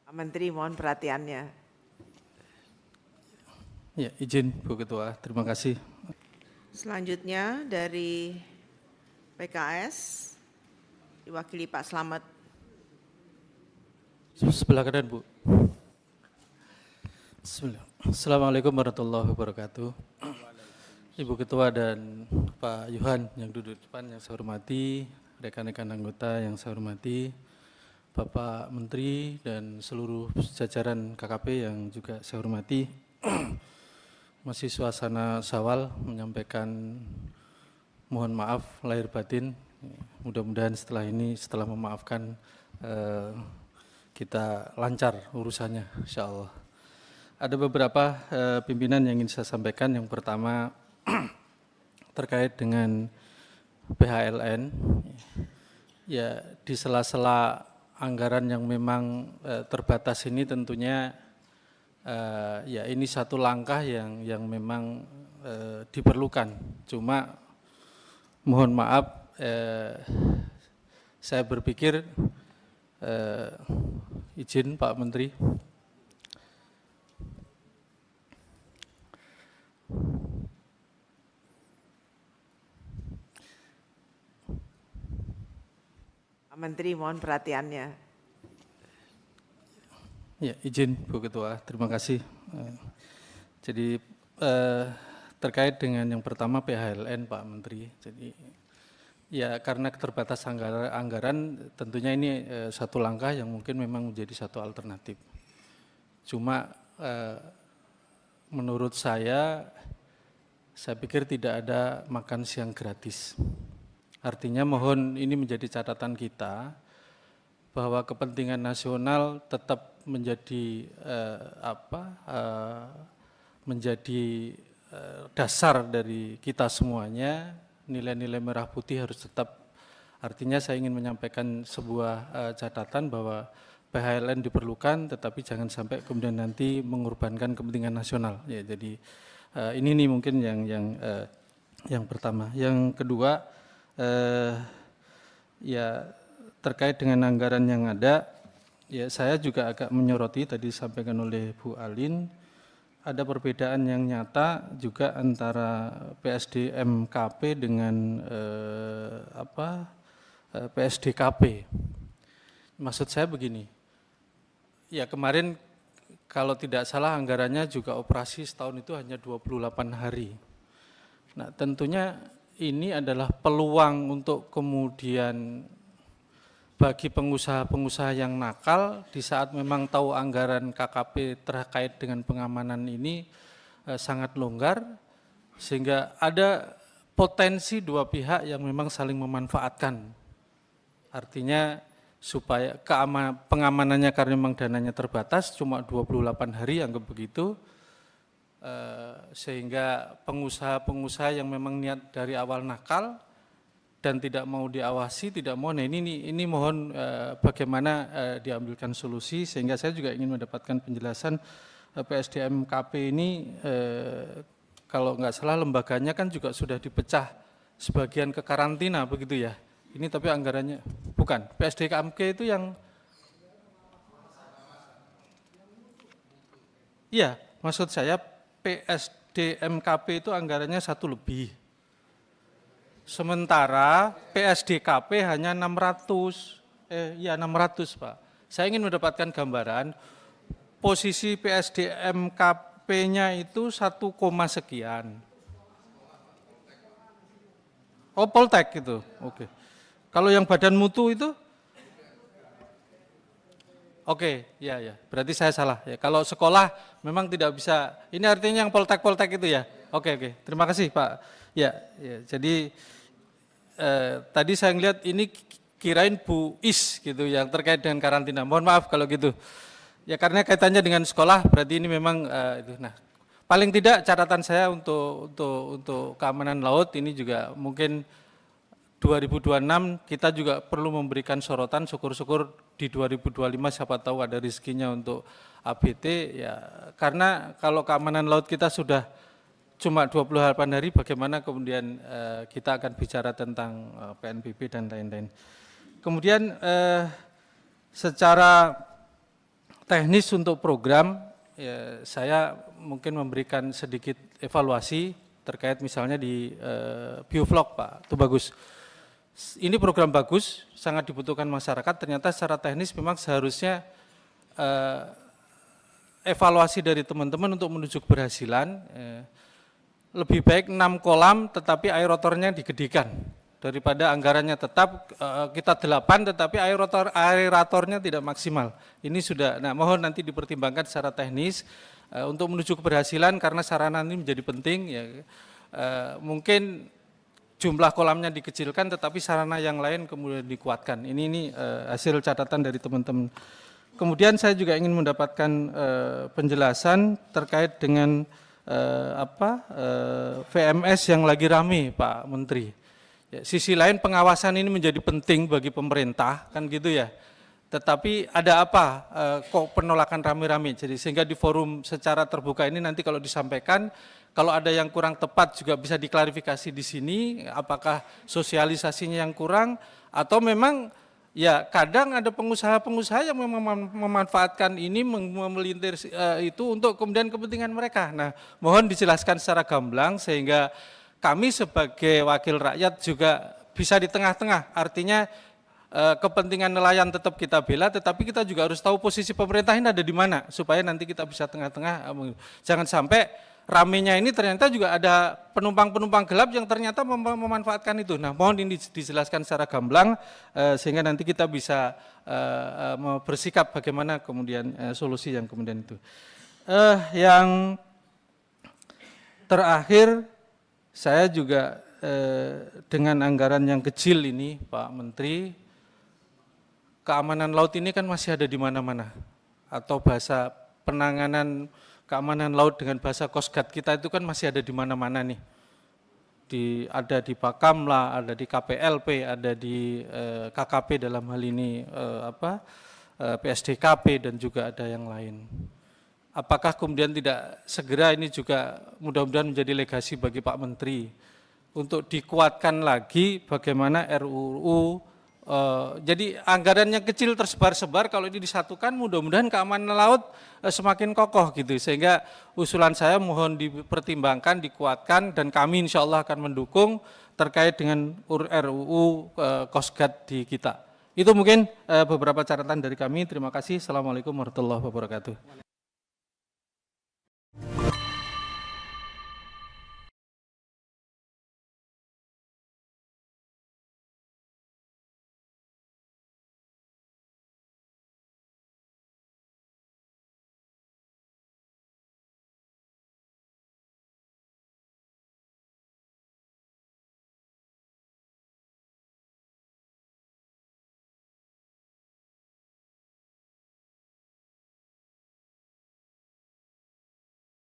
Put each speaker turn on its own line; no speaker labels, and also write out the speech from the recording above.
Pak Menteri, mohon perhatiannya.
Ya, izin Bu Ketua, terima kasih.
Selanjutnya dari PKS, diwakili Pak Slamet.
Sebelah kanan, Bu. Bismillah. Assalamualaikum warahmatullahi wabarakatuh. Ibu Ketua dan Pak Yuhan yang duduk di depan yang saya hormati, rekan-rekan anggota yang saya hormati, Bapak Menteri dan seluruh jajaran KKP yang juga saya hormati. Masih suasana Syawal, menyampaikan mohon maaf lahir batin. Mudah-mudahan setelah ini, setelah memaafkan, kita lancar urusannya, insya Allah. Ada beberapa pimpinan yang ingin saya sampaikan. Yang pertama terkait dengan PHLN. Ya, di sela-sela anggaran yang memang terbatas ini tentunya ya ini satu langkah yang memang diperlukan. Cuma mohon maaf, saya berpikir izin Pak Menteri.
Pak Menteri, mohon perhatiannya.
Ya, izin Bu Ketua, terima kasih. Jadi terkait dengan yang pertama PHLN Pak Menteri. Jadi ya karena keterbatasan anggaran tentunya ini satu langkah yang mungkin memang menjadi satu alternatif. Cuma menurut saya pikir tidak ada makan siang gratis. Artinya mohon ini menjadi catatan kita bahwa kepentingan nasional tetap menjadi menjadi dasar dari kita semuanya. Nilai-nilai merah putih harus tetap. Artinya saya ingin menyampaikan sebuah catatan bahwa PHLN diperlukan, tetapi jangan sampai kemudian nanti mengorbankan kepentingan nasional. Ya, jadi ini nih mungkin yang pertama. Yang kedua, ya terkait dengan anggaran yang ada, ya saya juga agak menyoroti tadi disampaikan oleh Bu Alin, ada perbedaan yang nyata juga antara PSDMKP dengan PSDKP. Maksud saya begini, ya kemarin kalau tidak salah anggarannya juga operasi setahun itu hanya 28 hari. Nah tentunya ini adalah peluang untuk kemudian bagi pengusaha-pengusaha yang nakal di saat memang tahu anggaran KKP terkait dengan pengamanan ini sangat longgar, sehingga ada potensi dua pihak yang memang saling memanfaatkan. Artinya supaya pengamanannya karena memang dananya terbatas cuma 28 hari anggap begitu, sehingga pengusaha-pengusaha yang memang niat dari awal nakal dan tidak mau diawasi, tidak mau, nah ini mohon bagaimana diambilkan solusi, sehingga saya juga ingin mendapatkan penjelasan PSDMKP ini kalau nggak salah lembaganya kan juga sudah dipecah sebagian ke karantina begitu ya. Ini tapi anggarannya bukan, PSDMK itu yang iya, maksud saya PSDMKP itu anggarannya 1 lebih. Sementara PSDKP hanya 600. 600, Pak. Saya ingin mendapatkan gambaran posisi PSDMKP-nya itu 1, sekian. Oh, Poltek itu. Oke. Kalau yang badan mutu itu? Oke, ya. Berarti saya salah ya. Kalau sekolah memang tidak bisa. Ini artinya yang poltek itu ya. Oke. Terima kasih Pak. Ya. Jadi tadi saya lihat ini kirain Bu Is gitu yang terkait dengan karantina. Mohon maaf kalau gitu. Ya karena kaitannya dengan sekolah berarti ini memang itu. Nah, paling tidak catatan saya untuk keamanan laut ini juga mungkin 2026 kita juga perlu memberikan sorotan, syukur-syukur di 2025 siapa tahu ada rezekinya untuk ABT ya, karena kalau keamanan laut kita sudah cuma 28 hari bagaimana kemudian kita akan bicara tentang PNBP dan lain-lain. Kemudian secara teknis untuk program, ya, saya mungkin memberikan sedikit evaluasi terkait misalnya di biovlog Pak, itu bagus. Ini program bagus, sangat dibutuhkan masyarakat, ternyata secara teknis memang seharusnya evaluasi dari teman-teman untuk menuju keberhasilan, lebih baik 6 kolam tetapi aeratornya digedikan daripada anggarannya tetap kita 8 tetapi aeratornya tidak maksimal. Ini sudah, nah mohon nanti dipertimbangkan secara teknis untuk menuju keberhasilan karena sarana ini menjadi penting ya. Mungkin jumlah kolamnya dikecilkan tetapi sarana yang lain kemudian dikuatkan. Ini hasil catatan dari teman-teman. Kemudian saya juga ingin mendapatkan penjelasan terkait dengan VMS yang lagi rame Pak Menteri. Ya, sisi lain pengawasan ini menjadi penting bagi pemerintah kan gitu ya. Tetapi ada apa kok penolakan rame-rame? Jadi sehingga di forum secara terbuka ini nanti kalau disampaikan, kalau ada yang kurang tepat juga bisa diklarifikasi di sini. Apakah sosialisasinya yang kurang atau memang ya kadang ada pengusaha-pengusaha yang memang memanfaatkan ini memelintir itu untuk kemudian kepentingan mereka. Nah, mohon dijelaskan secara gamblang sehingga kami sebagai wakil rakyat juga bisa di tengah-tengah. Artinya kepentingan nelayan tetap kita bela, tetapi kita juga harus tahu posisi pemerintah ini ada di mana supaya nanti kita bisa tengah-tengah. Jangan sampai ramenya ini ternyata juga ada penumpang-penumpang gelap yang ternyata memanfaatkan itu. Nah, mohon ini dijelaskan secara gamblang sehingga nanti kita bisa bersikap bagaimana kemudian solusi yang kemudian itu. Yang terakhir, saya juga dengan anggaran yang kecil ini, Pak Menteri, keamanan laut ini kan masih ada di mana-mana. Atau bahasa penanganan keamanan laut dengan bahasa Coast Guard kita itu kan masih ada di mana-mana nih. Ada di Bakamla, ada di KPLP, ada di KKP dalam hal ini PSDKP dan juga ada yang lain. Apakah kemudian tidak segera ini juga mudah-mudahan menjadi legasi bagi Pak Menteri untuk dikuatkan lagi bagaimana RUU. Jadi anggaran yang kecil tersebar-sebar kalau ini disatukan mudah-mudahan keamanan laut semakin kokoh gitu sehingga usulan saya mohon dipertimbangkan, dikuatkan dan kami insya Allah akan mendukung terkait dengan RUU Coast Guard di kita. Itu mungkin beberapa catatan dari kami. Terima kasih. Assalamualaikum warahmatullahi wabarakatuh.